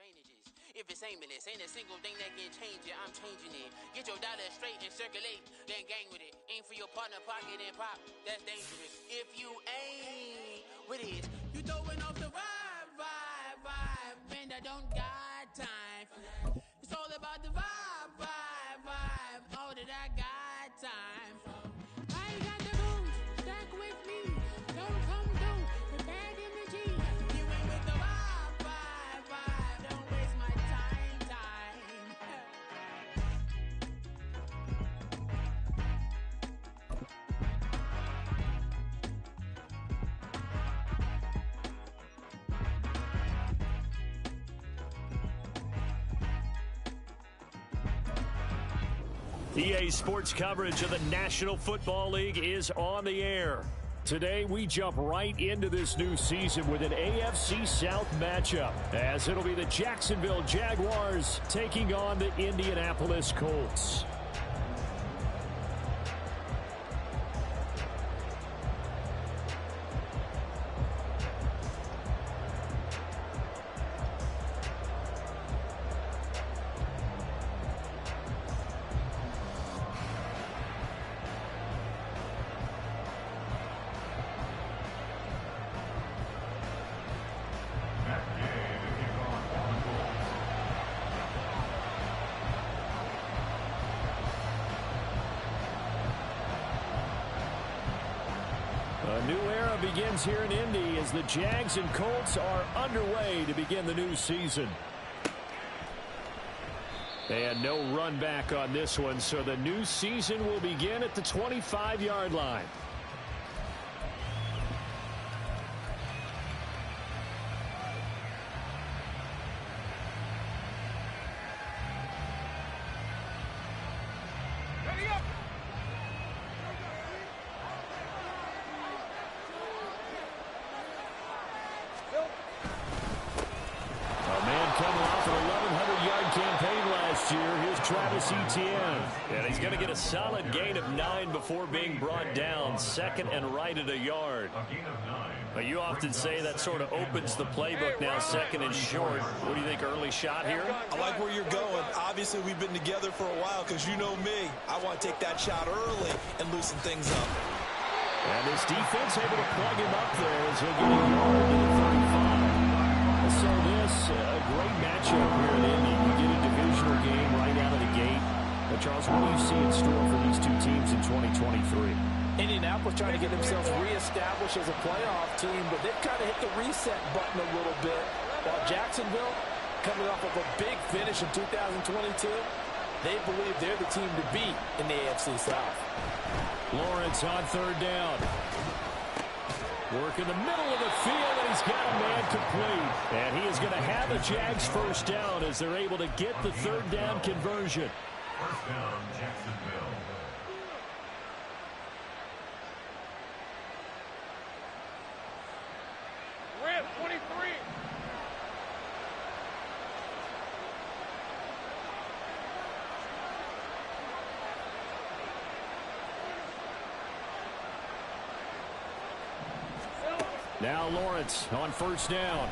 drainages. If it's aimless, ain't a single thing that can change it. I'm changing it. Get your dollar straight and circulate, then gang with it. Aim for your partner, pocket and pop. That's dangerous. If you ain't with it, you throwing off the vibe. Man, I don't got time for that. It's all about the vibe. All that I got time for. I got the moves, stack with me. Don't come through with bad energy. You ain't with the vibe. Don't waste my time. EA Sports coverage of the National Football League is on the air. Today, we jump right into this new season with an AFC South matchup, as it'll be the Jacksonville Jaguars taking on the Indianapolis Colts. A new era begins here in Indy as the Jags and Colts are underway to begin the new season. And no run back on this one, so the new season will begin at the 25-yard line. And he's going to get a solid gain of 9 before being brought down. Second and right at a yard. But you often say that sort of opens the playbook now, second and short. What do you think, early shot here? I like where you're going. Obviously, we've been together for a while because you know me. I want to take that shot early and loosen things up. And this defense able to plug him up there as he'll get a yard to the 35. So this, a great matchup here in Indy. We get a divisional game right out of the gate. But Charles, what do you see in store for these two teams in 2023? Indianapolis trying to get themselves reestablished as a playoff team, but they've kind of hit the reset button a little bit. While Jacksonville, coming off of a big finish in 2022, they believe they're the team to beat in the AFC South. Lawrence on third down. Work in the middle of the field, and he's got a man complete. And he is going to have a Jags first down as they're able to get the third down conversion. First down, Jacksonville. Red 23. Now Lawrence on first down.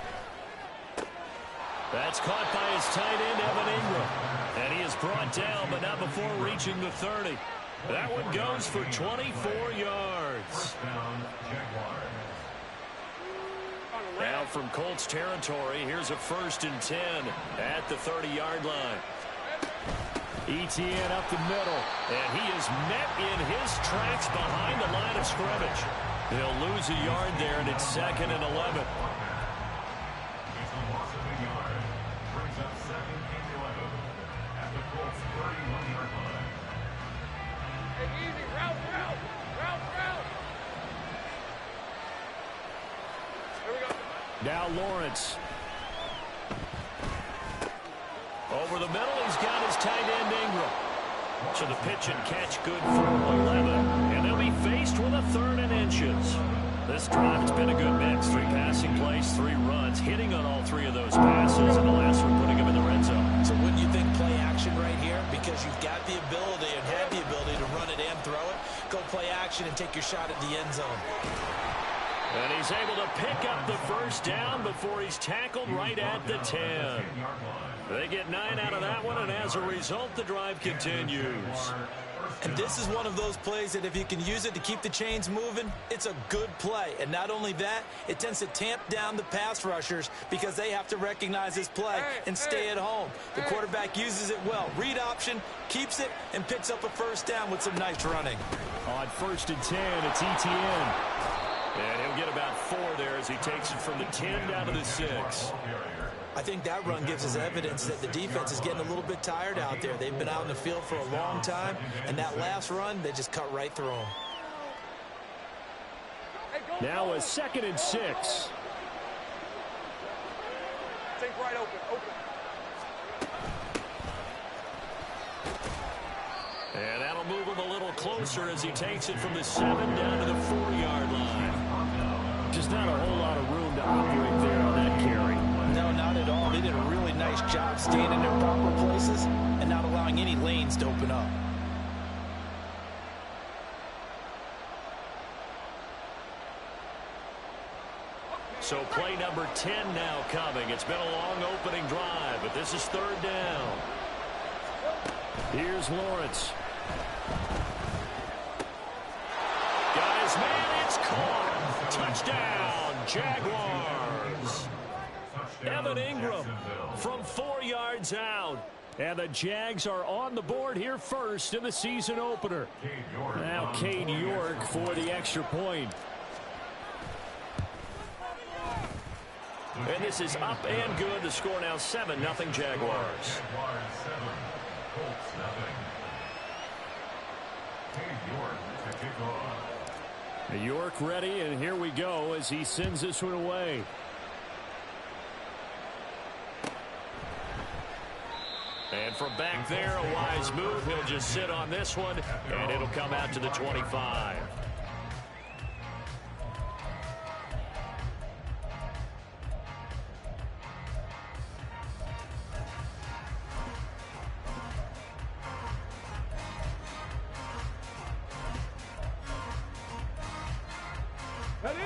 That's caught by his tight end, Evan Ingram. And he is brought down, but not before reaching the 30. That one goes for 24 yards. Now from Colts territory, here's a 1st and 10 at the 30-yard line. Etienne up the middle, and he is met in his tracks behind the line of scrimmage. He'll lose a yard there, and it's 2nd and 11. Now Lawrence. Over the middle, he's got his tight end Ingram. So the pitch and catch good for 11. And they'll be faced with a 3rd and inches. This drive, it's been a good mix. 3 passing plays, 3 runs, hitting on all 3 of those passes, and the last one putting him in the red zone. So wouldn't you think play action right here? Because you've got the ability and have the ability to run it and throw it. Go play action and take your shot at the end zone. And he's able to pick up the first down before he's tackled right at the 10. They get 9 out of that one, and as a result, the drive continues. And this is one of those plays that if you can use it to keep the chains moving, it's a good play. And not only that, it tends to tamp down the pass rushers because they have to recognize this play and stay at home. The quarterback uses it well. Read option, keeps it, and picks up a first down with some nice running. On 1st and 10, it's ETN. And he'll get about 4 there as he takes it from the 10 down to the 6. I think that run gives us evidence that the defense is getting a little bit tired out there. They've been out in the field for a long time, and that last run, they just cut right through them. Now a 2nd and 6. Take right open. And that'll move him a little closer as he takes it from the 7 down to the 4-yard line. Just not a whole lot of room to operate there on that carry. No, not at all. They did a really nice job staying in their proper places and not allowing any lanes to open up. So play number 10 now coming. It's been a long opening drive, but this is 3rd down. Here's Lawrence. Got his man, it's caught. Touchdown, Jaguars. Evan Ingram from 4 yards out. And the Jags are on the board here first in the season opener. Now Cade York for the extra point. And this is up and good. The score now 7-0 Jaguars. York ready, and here we go as he sends this one away. And from back there, a wise move. He'll just sit on this one, and it'll come out to the 25. Ready?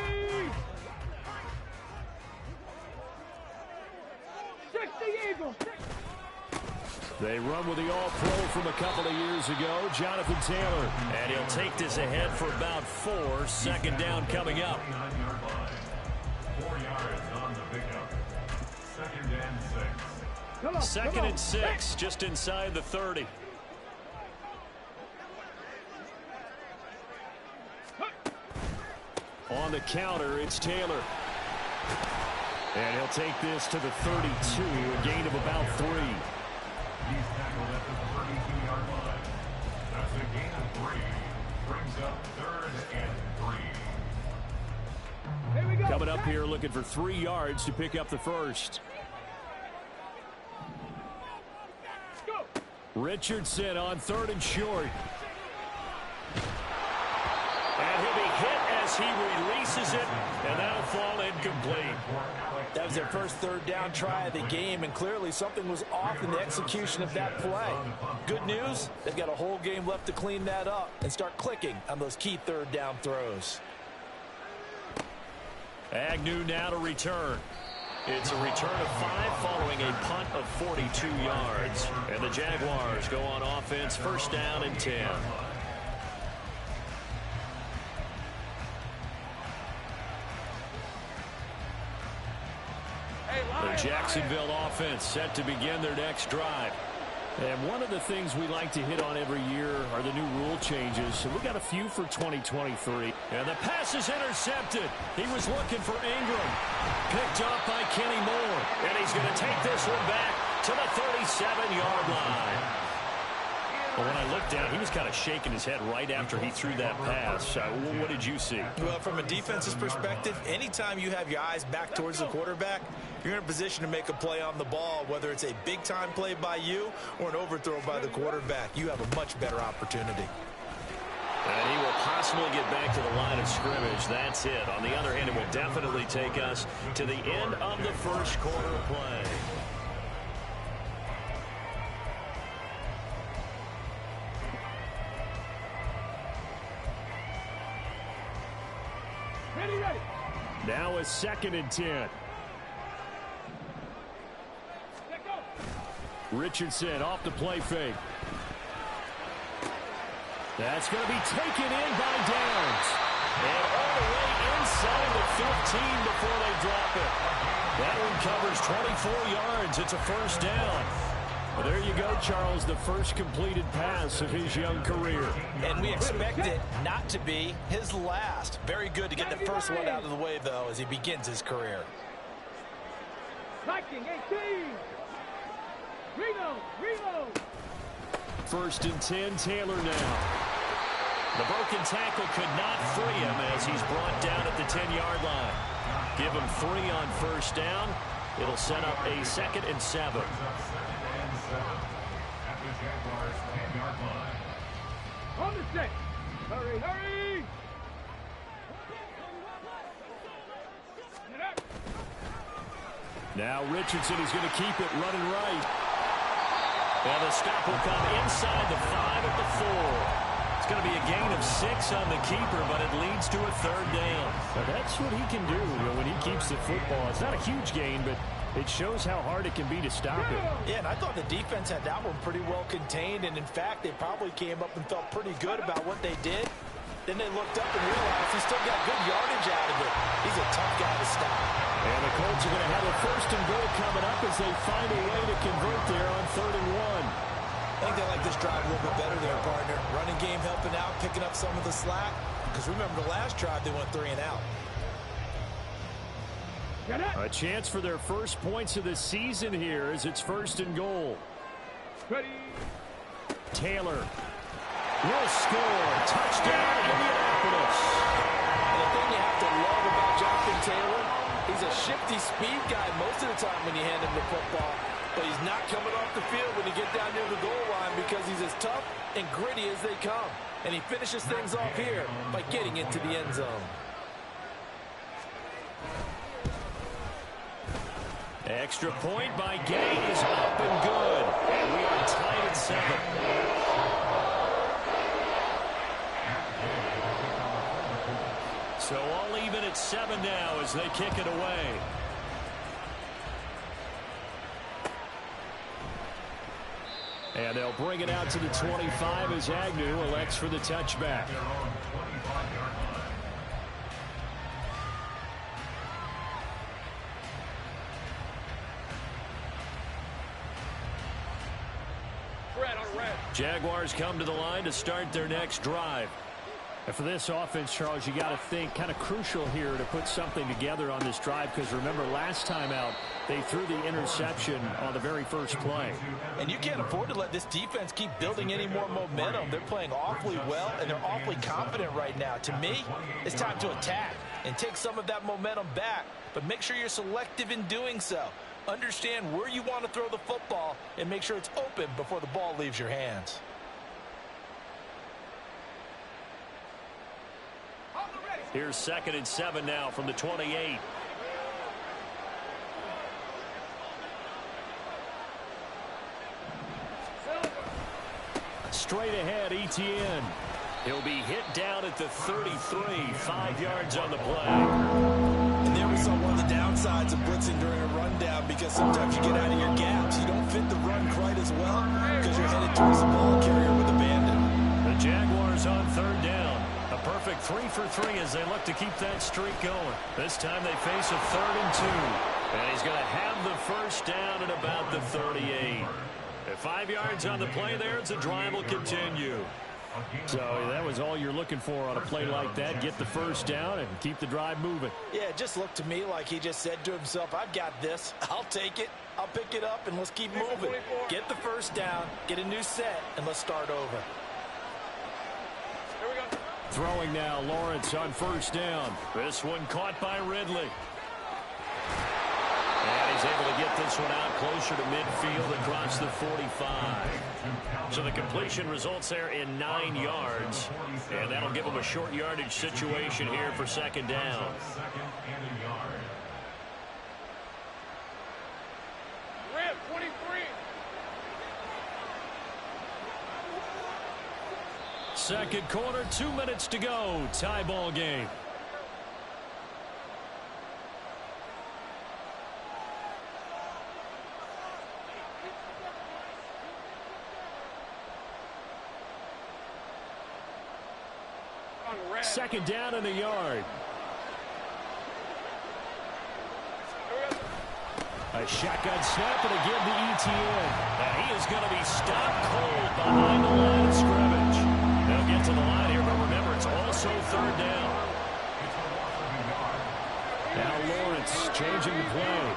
Check the Eagles. They run with the all-pro from a couple of years ago, Jonathan Taylor. And he'll take this ahead for about 4. 2nd down coming up. 4 yards on the pickup. 2nd and 6. 2nd and 6, just inside the 30. On the counter, it's Taylor. And he'll take this to the 32, a gain of about 3. He's tackled at the 32-yard line. That's a gain of 3. Brings up 3rd and 3. Here we go. Coming up here looking for 3 yards to pick up the first. Go. Richardson on 3rd and short. And he'll be hit as he releases it, and that'll fall incomplete. That was their first 3rd down try of the game, and clearly something was off in the execution of that play. Good news, they've got a whole game left to clean that up and start clicking on those key 3rd down throws. Agnew now to return. It's a return of 5 following a punt of 42 yards. And the Jaguars go on offense, 1st down and 10. The Jacksonville offense set to begin their next drive. And one of the things we like to hit on every year are the new rule changes. So we got a few for 2023. And the pass is intercepted. He was looking for Ingram. Picked off by Kenny Moore. And he's going to take this one back to the 37-yard line. But when I looked down, he was kind of shaking his head right after he threw that pass. What did you see? Well, from a defense's perspective, anytime you have your eyes back towards the quarterback, you're in a position to make a play on the ball, whether it's a big-time play by you or an overthrow by the quarterback. You have a much better opportunity. And he will possibly get back to the line of scrimmage. That's it. On the other hand, it will definitely take us to the end of the first quarter play. Ready. a 2nd and 10. Richardson off the play fake. That's going to be taken in by Downs. And all the way inside the 15 before they drop it. That one covers 24 yards. It's a 1st down. Well, there you go, Charles, the first completed pass of his young career. And we expect it not to be his last. Very good to get the first one out of the way, though, as he begins his career. 19, 18. Reload. 1st and 10, Taylor now. The broken tackle could not free him as he's brought down at the 10-yard line. Give him 3 on 1st down. It'll set up a 2nd and 7. At the Jaguars' 10-yard line. On the set. Hurry. Now Richardson is going to keep it running right. And the stop will come inside the 5 at the 4. It's going to be a gain of 6 on the keeper, but it leads to a 3rd down. Now that's what he can do, when he keeps the football. It's not a huge gain, but it shows how hard it can be to stop it. Yeah, and I thought the defense had that one pretty well contained, and in fact, they probably came up and felt pretty good about what they did. Then they looked up and realized he still got good yardage out of it. He's a tough guy to stop. And the Colts are going to have a 1st and goal coming up as they find a way to convert there on 3rd and 1. I think they like this drive a little bit better there, partner. Running game helping out, picking up some of the slack. Because remember, the last drive, they went 3 and out. A chance for their first points of the season here as it's 1st and goal. Ready. Taylor will score. Touchdown, Indianapolis. And the thing you have to love about Jonathan Taylor, he's a shifty speed guy most of the time when you hand him the football. But he's not coming off the field when you get down near the goal line because he's as tough and gritty as they come. And he finishes things off here by getting into the end zone. Extra point by Gay is up and good. And we are tied at 7. So all even at 7 now as they kick it away. And they'll bring it out to the 25 as Agnew elects for the touchback. Jaguars come to the line to start their next drive. And for this offense, Charles, you got to think kind of crucial here to put something together on this drive because remember last time out they threw the interception on the very first play. And you can't afford to let this defense keep building any more momentum. They're playing awfully well and they're awfully confident right now. To me, it's time to attack and take some of that momentum back, but make sure you're selective in doing so. Understand where you want to throw the football and make sure it's open before the ball leaves your hands. Here's 2nd and 7 now from the 28. Straight ahead, Etienne. He'll be hit down at the 33, 5 yards on the play. And there we saw one of the downsides of blitzing during a rundown because sometimes you get out of your gaps. You don't fit the run quite as well because you're headed towards the ball carrier with abandon. The Jaguars on 3rd down. A perfect 3 for 3 as they look to keep that streak going. This time they face a 3rd and 2. And he's going to have the 1st down at about the 38. At 5 yards on the play there, the drive will continue. So that was all you're looking for on a play like that. Get the 1st down and keep the drive moving. Yeah, it just looked to me like he just said to himself, I've got this. I'll take it. I'll pick it up, and let's keep moving. Get the 1st down, get a new set, and let's start over. Here we go. Throwing now, Lawrence on 1st down. This one caught by Ridley. And he's able to get this one out closer to midfield across the 45. So the completion results there in 9 yards. And that'll give him a short yardage situation here for 2nd down. Red 23. Second quarter, 2 minutes to go. Tie ball game. Second down and a yard. A shotgun snap and again to ETN. And he is going to be stopped cold behind the line of scrimmage. They'll get to the line here, but remember, it's also third down. Now Lawrence changing the play.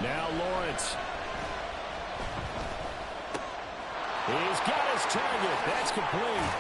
Now Lawrence. He's got his target. That's complete.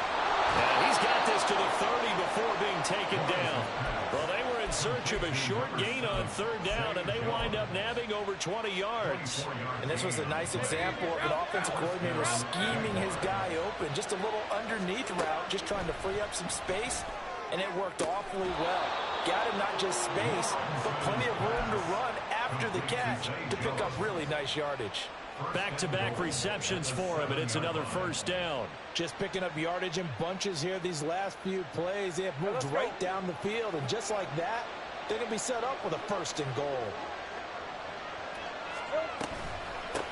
And he's got this to the 30 before being taken down. Well, they were in search of a short gain on third down, and they wind up nabbing over 20 yards. And this was a nice example of an offensive coordinator scheming his guy open. Just a little underneath route, just trying to free up some space, and it worked awfully well. Got him not just space, but plenty of room to run after the catch to pick up really nice yardage. Back-to-back receptions for him, and it's another first down. Just picking up yardage in bunches here these last few plays. They have moved right down the field, and just like that, they're going to be set up with a first and goal.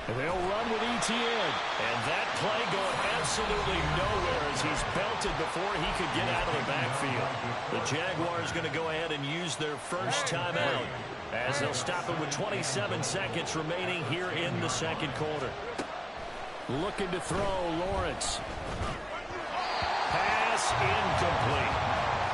And they'll run with ETN. And that play going absolutely nowhere as he's belted before he could get out of the backfield. The Jaguars going to go ahead and use their first timeout as they'll stop it with 27 seconds remaining here in the second quarter. Looking to throw, Lawrence. Pass incomplete.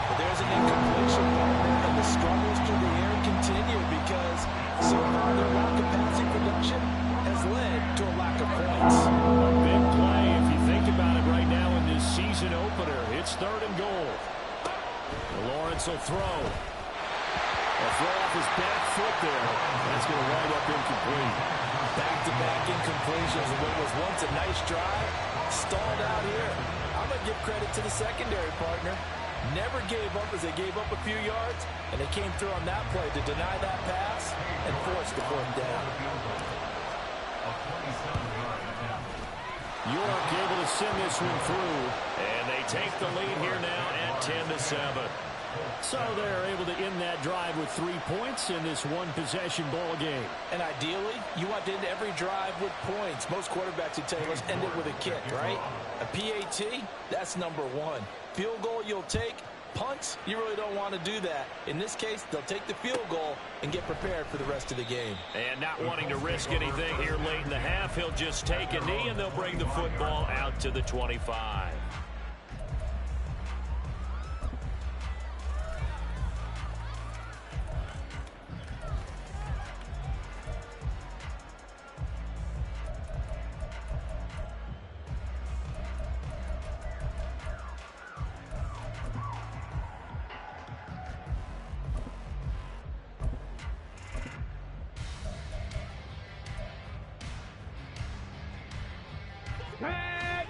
But there's an incompletion and the struggles through the air continue because so far their lack of passing production has led to a lack of points. A big play if you think about it right now in this season opener. It's third and goal. Lawrence will throw. A throw off his back foot there. That's going to wind up incomplete. Back-to-back incompletions of what was once a nice drive. Stalled out here. I'm going to give credit to the secondary partner. Never gave up as they gave up a few yards, and they came through on that play to deny that pass and force the fourth down. York able to send this one through, and they take the lead here now at 10-7. So they're able to end that drive with 3 points in this one-possession ball game. And ideally, you want to end every drive with points. Most quarterbacks would tell you, let's end it with a kick, right? A PAT, that's number one. Field goal you'll take. Punts, you really don't want to do that. In this case, they'll take the field goal and get prepared for the rest of the game. And not wanting to risk anything here late in the half, he'll just take a knee, and they'll bring the football out to the 25.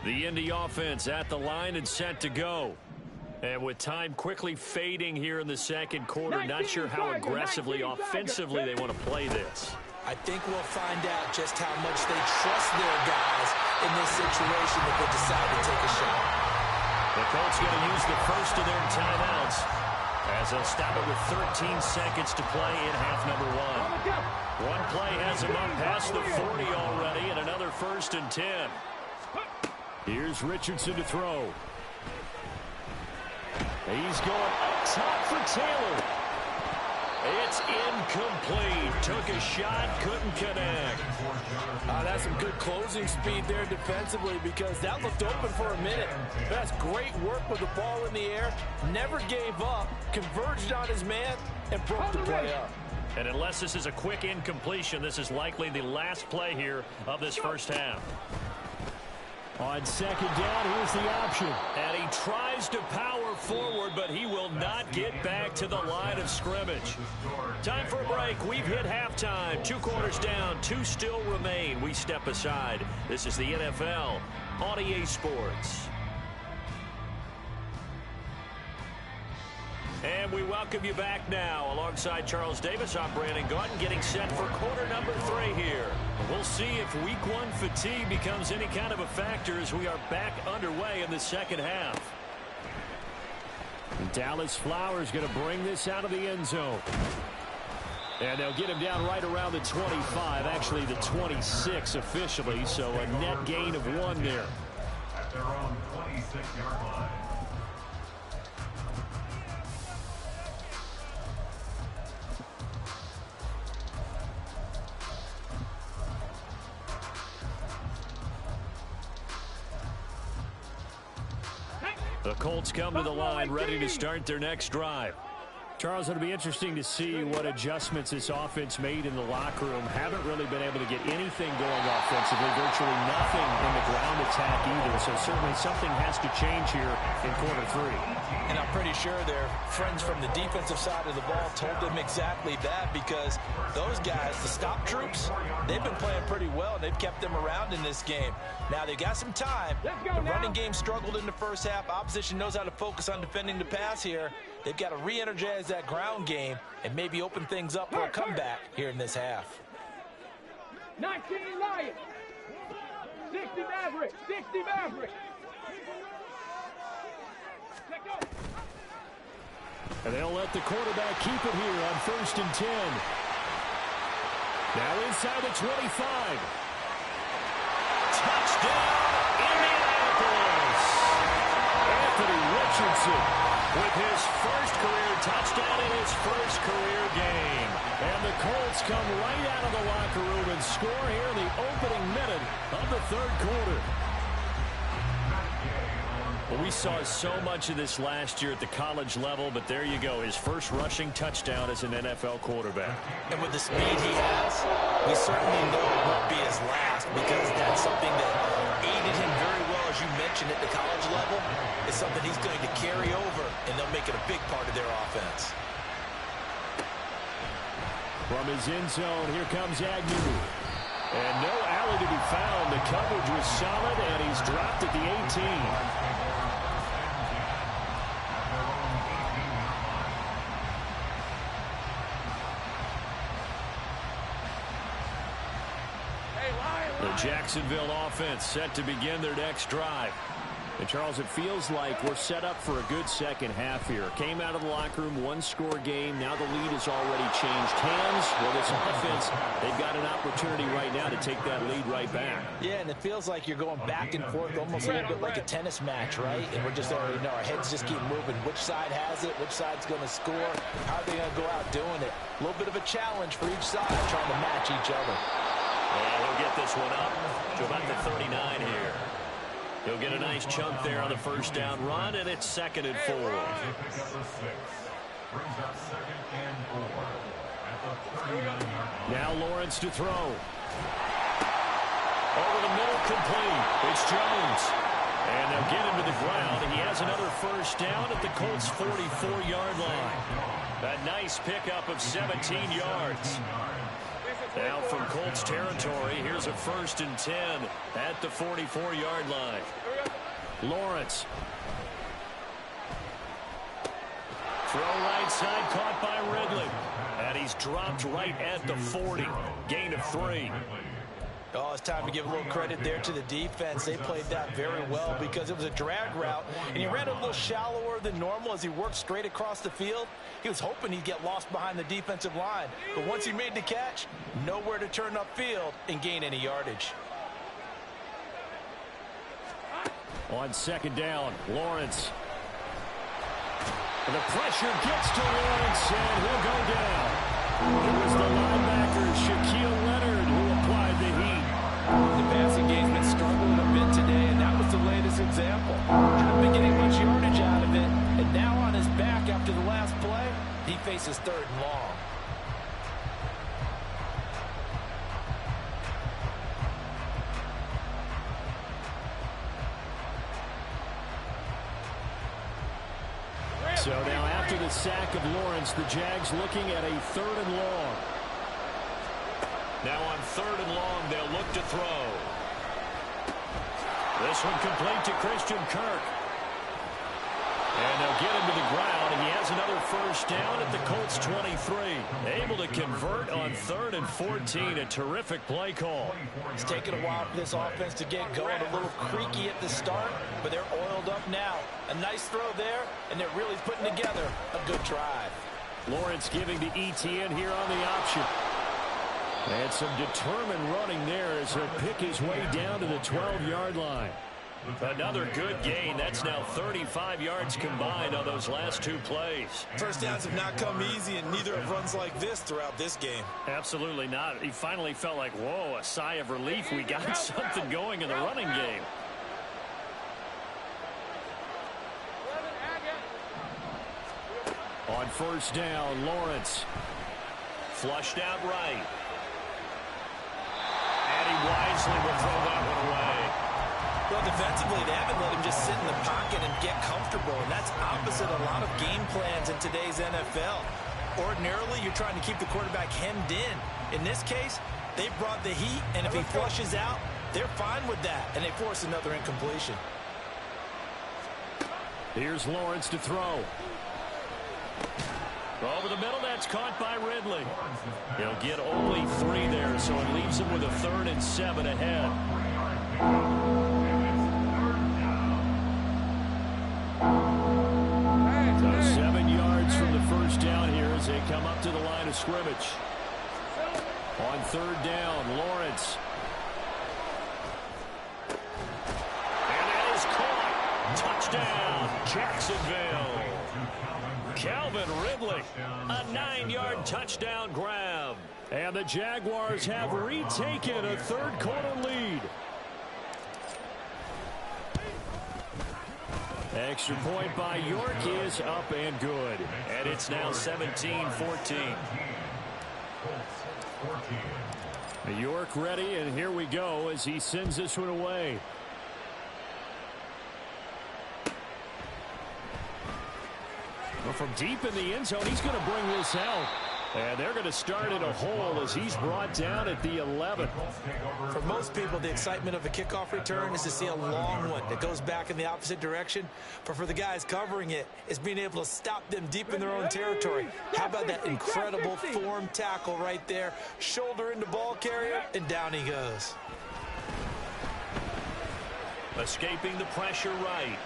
The Indy offense at the line and set to go. And with time quickly fading here in the second quarter, not sure how aggressively, offensively they want to play this. I think we'll find out just how much they trust their guys in this situation if they decide to take a shot. The Colts going to use the first of their timeouts as they'll stop it with 13 seconds to play in half number one. One play has them up past the 40 already, and another first and 10. Here's Richardson to throw. He's going up top for Taylor. It's incomplete. Took a shot, couldn't connect. That's some good closing speed there defensively because that looked open for a minute. That's great work with the ball in the air. Never gave up, converged on his man, and broke the play up. And unless this is a quick incompletion, this is likely the last play here of this first half. On second down, here's the option. And he tries to power forward, but he will not get back to the line of scrimmage. Time for a break. We've hit halftime. 2 quarters down, 2 still remain. We step aside. This is the NFL on EA Sports. And we welcome you back now. Alongside Charles Davis, I'm Brandon Gaudin, getting set for quarter number 3 here. We'll see if week 1 fatigue becomes any kind of a factor as we are back underway in the second half. And Dallas Flowers going to bring this out of the end zone. And they'll get him down right around the 25, actually the 26 officially, so a net gain of 1 there. At their own 26-yard line. The Colts come to the line, ready to start their next drive. Charles, it'll be interesting to see what adjustments this offense made in the locker room. Haven't really been able to get anything going offensively, virtually nothing in the ground attack either. So certainly something has to change here in quarter 3. And I'm pretty sure their friends from the defensive side of the ball told them exactly that, because those guys, the stop troops, they've been playing pretty well, and they've kept them around in this game. Now, they've got some time. The running game struggled in the first half. Opposition knows how to focus on defending the pass here. They've got to re-energize that ground game and maybe open things up for a comeback here in this half. 19 Lions, 60 Maverick, 60 Maverick. And they'll let the quarterback keep it here on 1st and 10. Now inside the 25. Touchdown, Indianapolis! Anthony Richardson with his first career touchdown in his first career game. And the Colts come right out of the locker room and score here in the opening minute of the 3rd quarter. Well, we saw so much of this last year at the college level, but there you go, his first rushing touchdown as an NFL quarterback. And with the speed he has, we certainly know it won't be his last, because that's something that aided him very well, as you mentioned, at the college level. It's something he's going to carry over, and they'll make it a big part of their offense. From his end zone, here comes Agnew. And no alley to be found. The coverage was solid, and he's dropped at the 18. The Jacksonville offense set to begin their next drive. And, Charles, it feels like we're set up for a good second half here. Came out of the locker room, 1-score game. Now the lead has already changed hands. Well, this offense, they've got an opportunity right now to take that lead right back. Yeah, and it feels like you're going back and forth, almost a little bit like a tennis match, right? And we're just already know our heads just keep moving. Which side has it? Which side's going to score? How are they going to go out doing it? A little bit of a challenge for each side, trying to match each other. And he'll get this one up to about the 39 here. He'll get a nice chunk there on the first down run, and it's 2nd and 4. Now Lawrence to throw. Over the middle, complete. It's Jones. And they'll get him to the ground. He has another first down at the Colts' 44-yard line. A nice pickup of 17 yards. Now from Colts territory, here's a 1st and 10 at the 44-yard line. Lawrence. Throw right side, caught by Ridley. And he's dropped right at the 40. Gain of 3. Oh, it's time to give a little credit there to the defense. They played that very well, because it was a drag route, and he ran a little shallower than normal as he worked straight across the field. He was hoping he'd get lost behind the defensive line, but once he made the catch, nowhere to turn upfield and gain any yardage. On 2nd down, Lawrence. And the pressure gets to Lawrence, and he'll go down. It was the linebacker, Shaquille Leonard, who applied the heat. The passing game's been struggling a bit today, and that was the latest example. Hasn't been getting much yardage out of it, and now on his back after the last play, he faces 3rd and long. So now after the sack of Lawrence, the Jags looking at a 3rd and long. Now on 3rd and long, they'll look to throw. This one complete to Christian Kirk. And they'll get him to the ground, and he has another first down at the Colts 23. Able to convert on 3rd and 14. A terrific play call. It's taken a while for this offense to get going. A little creaky at the start, but they're oiled up now. A nice throw there, and they're really putting together a good drive. Lawrence giving to ETN here on the option. And some determined running there as he'll pick his way down to the 12-yard line. Another good gain. That's now 35 yards combined on those last two plays. First downs have not come easy, and neither have runs like this throughout this game. Absolutely not. He finally felt like, whoa, a sigh of relief. We got something going in the running game. On first down, Lawrence. Flushed out right. And he wisely will throw that one away. Well, defensively, they haven't let him just sit in the pocket and get comfortable, and that's opposite a lot of game plans in today's NFL. Ordinarily, you're trying to keep the quarterback hemmed in. In this case, they brought the heat, and if he flushes out, they're fine with that, and they force another incompletion. Here's Lawrence to throw. Over the middle, that's caught by Ridley. He'll get only 3 there, so it leaves him with a 3rd and 7 ahead. So 7 yards from the first down here as they come up to the line of scrimmage. On 3rd down, Lawrence. And that is caught. Touchdown, Jacksonville. Calvin Ridley, a 9-yard touchdown grab. And the Jaguars have retaken a third-quarter lead. Extra point by York is up and good. And it's now 17-14. York ready, and here we go as he sends this one away. Well, from deep in the end zone, he's going to bring this out. And they're going to start in a hole as he's brought down at the 11. For most people, the excitement of a kickoff return is to see a long one that goes back in the opposite direction. But for the guys covering it, it's being able to stop them deep in their own territory. How about that incredible form tackle right there? Shoulder into ball carrier, and down he goes. Escaping the pressure right.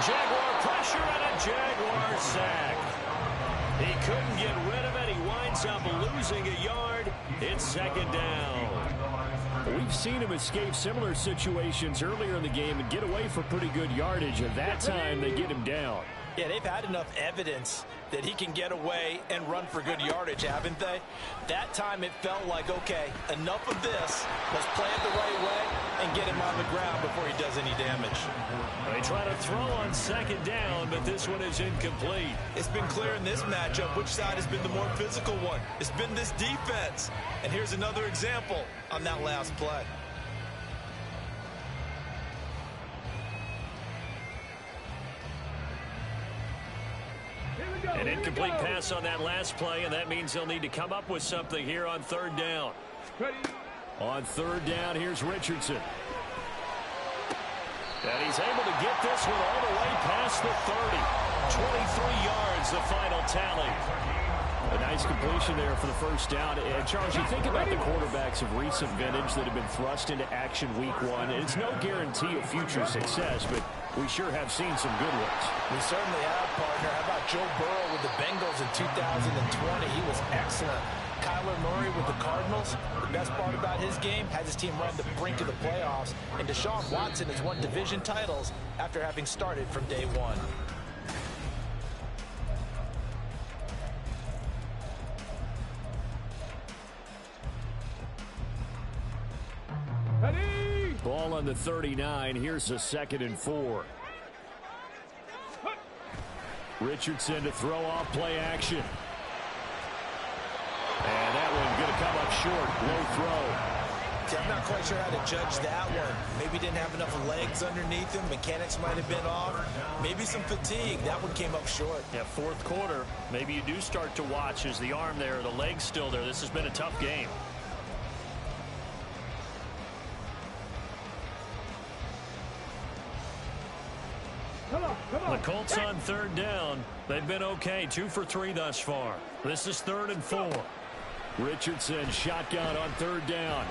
Jaguar pressure and a Jaguar sack. He couldn't get rid of it. He winds up losing a yard. It's 2nd down. We've seen him escape similar situations earlier in the game and get away for pretty good yardage. And that time they get him down. Yeah, they've had enough evidence that he can get away and run for good yardage, haven't they? That time it felt like, okay, enough of this. Let's play it the right way and get him on the ground before he does any damage. They try to throw on 2nd down, but this one is incomplete. It's been clear in this matchup which side has been the more physical one. It's been this defense. And here's another example on that last play. An incomplete pass on that last play, and that means they'll need to come up with something here on 3rd down. On 3rd down, here's Richardson. And he's able to get this one all the way past the 30. 23 yards, the final tally. A nice completion there for the first down. And Charles, you think about the quarterbacks of recent vintage that have been thrust into action week 1. It's no guarantee of future success, but we sure have seen some good ones. We certainly have, partner. How about Joe Burrow with the Bengals in 2020? He was excellent. Kyler Murray with the Cardinals. The best part about his game has his team run the brink of the playoffs. And Deshaun Watson has won division titles after having started from day 1. Ball on the 39. Here's a 2nd and 4. Richardson to throw off play action. And that one going to come up short. Low throw. See, I'm not quite sure how to judge that one. Maybe didn't have enough legs underneath him. Mechanics might have been off. Maybe some fatigue. That one came up short. Yeah, 4th quarter. Maybe you do start to watch as the arm there, the leg's still there. This has been a tough game. The Colts on 3rd down. They've been okay. 2 for 3 thus far. This is 3rd and 4. Richardson shotgun on 3rd down.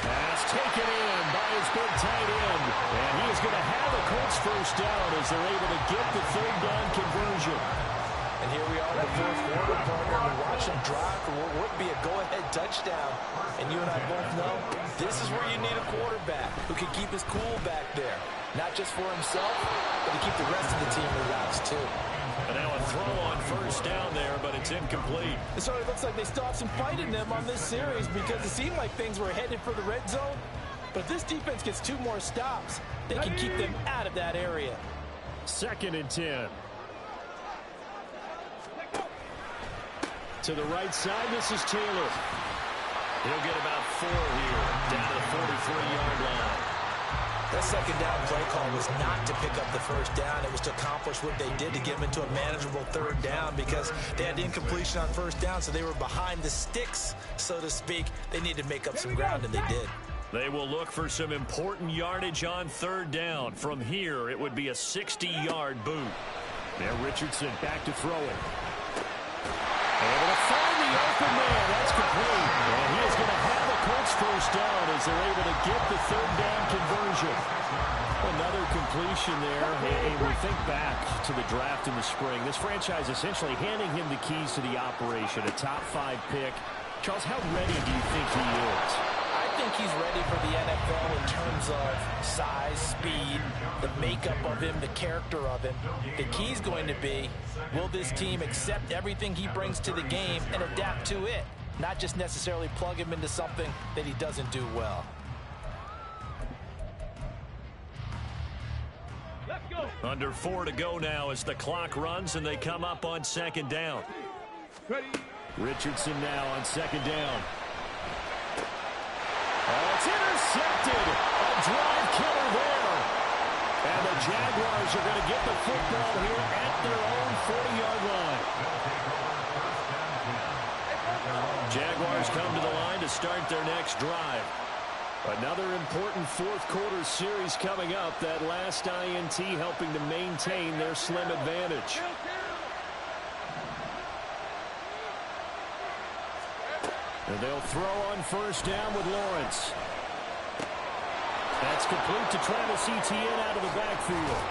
Pass taken in by his big tight end. And he is going to have a Colts first down as they're able to get the third down conversion. And here we are in the fourth quarter, partner. And we watch him drive for what would be a go-ahead touchdown. And you and I both know this is where you need a quarterback who can keep his cool back there. Not just for himself, but to keep the rest of the team relaxed too. And now a throw on first down there, but it's incomplete. It sort of looks like they still have some fight in them on this series because it seemed like things were headed for the red zone. But if this defense gets 2 more stops, they can keep them out of that area. 2nd and 10. To the right side, this is Taylor. He'll get about 4 here, down to the 43-yard line. That second down play call was not to pick up the first down. It was to accomplish what they did to get them into a manageable third down because they had incompletion on first down, so they were behind the sticks, so to speak. They needed to make up some ground, and they did. They will look for some important yardage on third down. From here, it would be a 60-yard boot. Now Richardson back to throw it. Able to find the open man. That's complete. And he is going to have a Colts first down as they're able to get the third down conversion. Another completion there. And we think back to the draft in the spring. This franchise essentially handing him the keys to the operation, a top 5 pick. Charles, how ready do you think he is? I think he's ready for the NFL in terms of size, speed, the makeup of him, the character of him. The key's going to be, will this team accept everything he brings to the game and adapt to it? Not just necessarily plug him into something that he doesn't do well. Let's go. Under 4 to go now as the clock runs and they come up on 2nd down. Ready. Richardson now on 2nd down. Oh, it's intercepted. A drive killer there. And the Jaguars are going to get the football here at their own 40-yard line. Jaguars come to the line to start their next drive. Another important fourth quarter series coming up. That last INT helping to maintain their slim advantage. And they'll throw on first down with Lawrence. That's complete to Travis Etienne out of the backfield.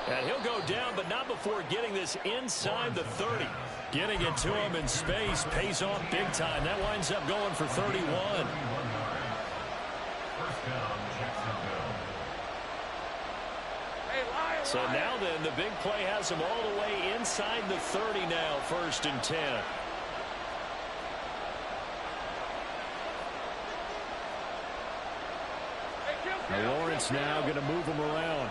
And he'll go down, but not before getting this inside the 30. Getting it to him in space pays off big time. That winds up going for 31. So now then, the big play has him all the way inside the 30 now, 1st and 10. Now Lawrence now going to move him around.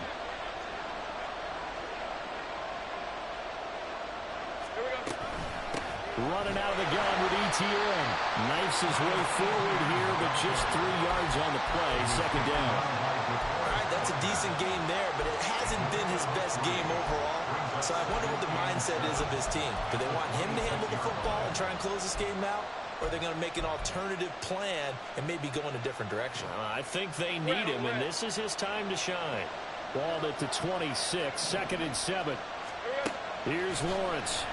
Running out of the gun with Etienne. Knifes his way forward here, but just 3 yards on the play. 2nd down. All right, that's a decent game there, but it hasn't been his best game overall. So I wonder what the mindset is of his team. Do they want him to handle the football and try and close this game out? Or are they going to make an alternative plan and maybe go in a different direction? I think they need him, and this is his time to shine. Ball at the 26, 2nd and 7. Here's Lawrence.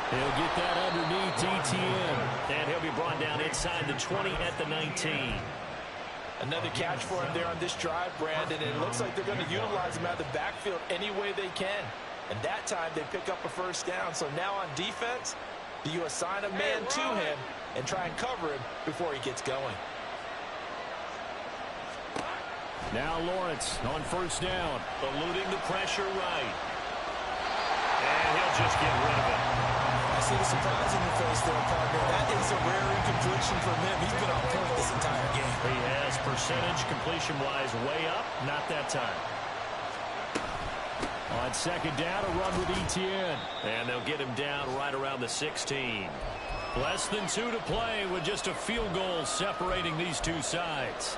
He'll get that underneath Etienne. And he'll be brought down inside the 20 at the 19. Another catch for him there on this drive, Brandon. And it looks like they're going to utilize him out of the backfield any way they can. And that time they pick up a first down. So now on defense, do you assign a man to him and try and cover him before he gets going? Now Lawrence on first down, eluding the pressure right. And he'll just get rid of it. I see the surprise in your face there, partner. That is a rare incompletion from him. He's been on point this entire game. He has percentage completion-wise way up. Not that time. On 2nd down, a run with Etienne. And they'll get him down right around the 16. Less than 2 to play with just a field goal separating these two sides.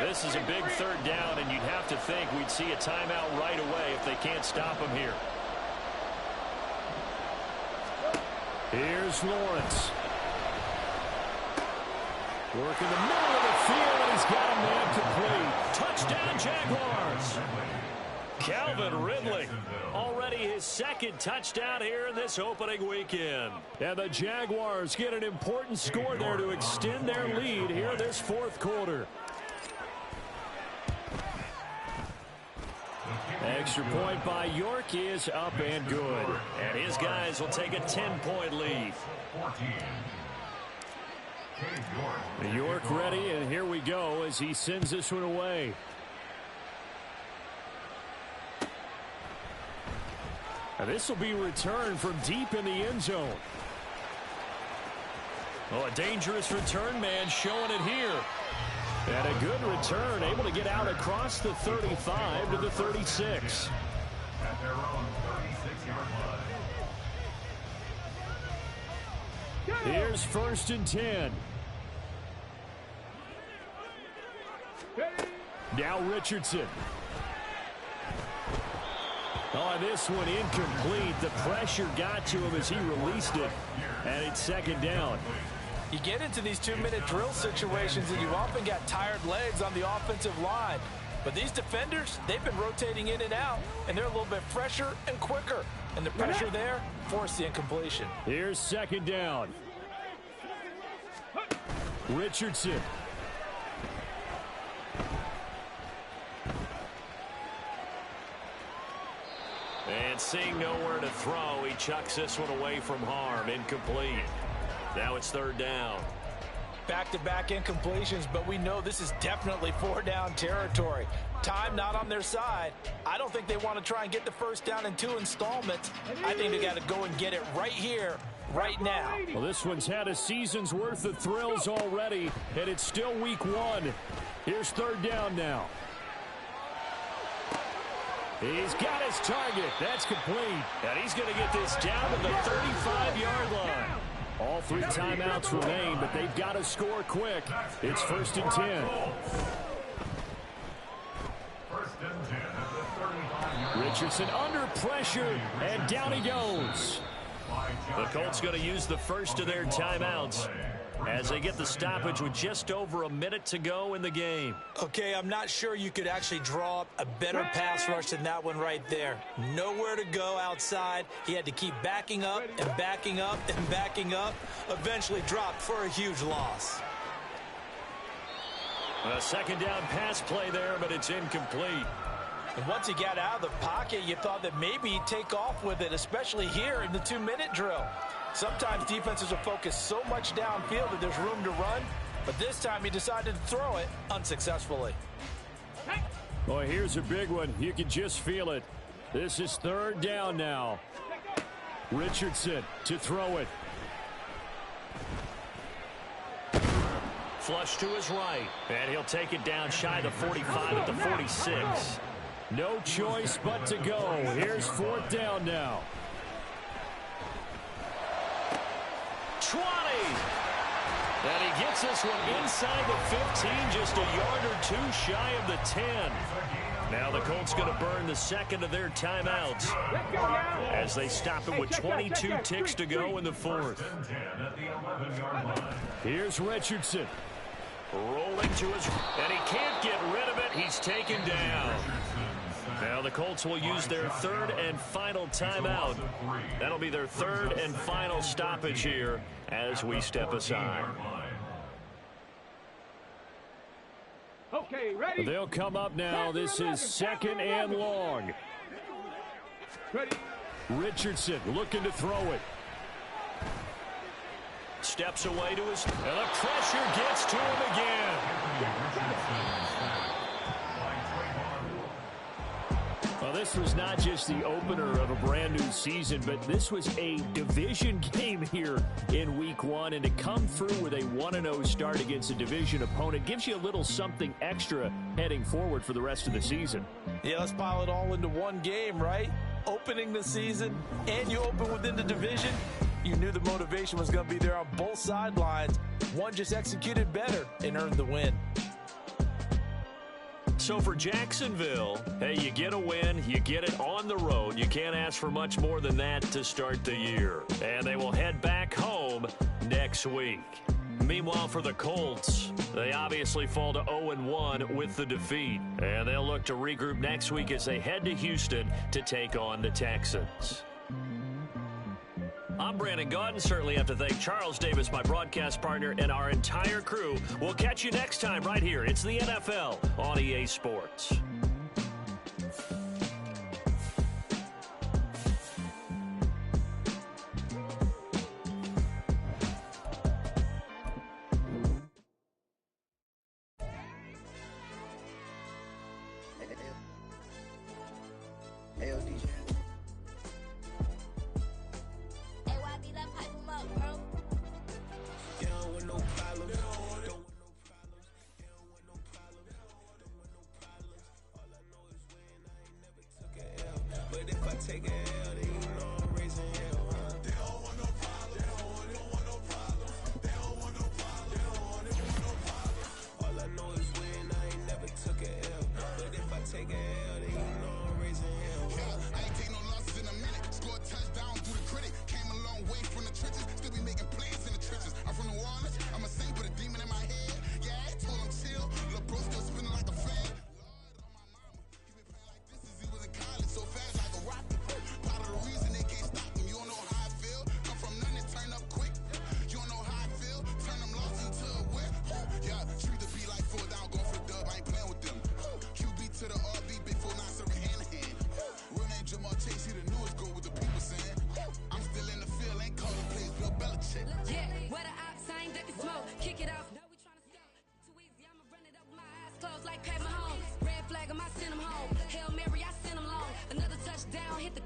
This is a big 3rd down, and you'd have to think we'd see a timeout right away if they can't stop him here. Here's Lawrence. Working the middle of the field, and he's got a man complete. Touchdown, Jaguars. Calvin Ridley, already his second touchdown here in this opening weekend. And the Jaguars get an important score there to extend their lead here this fourth quarter. Extra point by York is up and good. And his guys will take a 10-point lead. York ready, and here we go as he sends this one away. And this will be returned from deep in the end zone. Oh, a dangerous return man showing it here. And a good return, able to get out across the 35 to the 36. At their own 36-yard line. Here's 1st and 10. Now Richardson. Oh, this one incomplete. The pressure got to him as he released it. And it's 2nd down. You get into these 2-minute drill situations and you've often got tired legs on the offensive line. But these defenders, they've been rotating in and out, and they're a little bit fresher and quicker. And the pressure there forced the incompletion. Here's 2nd down. Richardson. And seeing nowhere to throw, he chucks this one away from harm. Incomplete. Now it's 3rd down. Back-to-back incompletions, but we know this is definitely 4-down territory. Time not on their side. I don't think they want to try and get the 1st down in 2 installments. I think they got to go and get it right here, right now. Well, this one's had a season's worth of thrills already, and it's still week 1. Here's 3rd down now. He's got his target. That's complete. And he's going to get this down to the 35-yard line. All 3 timeouts remain, but they've got to score quick. It's 1st and 10. 1st and 10 at the 35-yard line. Richardson under pressure, and down he goes. The Colts going to use the first of their timeouts as they get the stoppage with just over a minute to go in the game. Okay, I'm not sure you could actually draw up a better pass rush than that one right there. Nowhere to go outside. He had to keep backing up and backing up and backing up. Eventually dropped for a huge loss. A 2nd down pass play there, but it's incomplete. And once he got out of the pocket, you thought that maybe he'd take off with it, especially here in the 2-minute drill. Sometimes defenses will focus so much downfield that there's room to run, but this time he decided to throw it unsuccessfully. Boy, here's a big one. You can just feel it. This is 3rd down now. Richardson to throw it. Flush to his right, and he'll take it down shy of the 45 at the 46. No choice but to go. Here's 4th down now. 20. And he gets this one inside the 15, just a yard or 2 shy of the 10. Now the Colts going to burn the 2nd of their timeouts as they stop it with 22 ticks to go in the 4th. Here's Richardson. Rolling to his, and he can't get rid of it. He's taken down. Now the Colts will use their 3rd and final timeout. That'll be their 3rd and final stoppage here as we step aside. Okay, ready? They'll come up now. This is 2nd and long. Ready? Richardson looking to throw it. Steps away to his, and the pressure gets to him again. Well, this was not just the opener of a brand new season, but this was a division game here in week 1, and to come through with a 1-0 start against a division opponent gives you a little something extra heading forward for the rest of the season. Yeah, let's pile it all into one game, right? Opening the season, and you open within the division. You knew the motivation was going to be there on both sidelines. One just executed better and earned the win. So for Jacksonville, hey, you get a win, you get it on the road. You can't ask for much more than that to start the year. And they will head back home next week. Meanwhile, for the Colts, they obviously fall to 0-1 with the defeat. And they'll look to regroup next week as they head to Houston to take on the Texans. I'm Brandon Gaudin. Certainly have to thank Charles Davis, my broadcast partner, and our entire crew. We'll catch you next time right here. It's the NFL on EA Sports. Red flag, I send him home. Hail Mary, I send him long. Another touchdown, hit the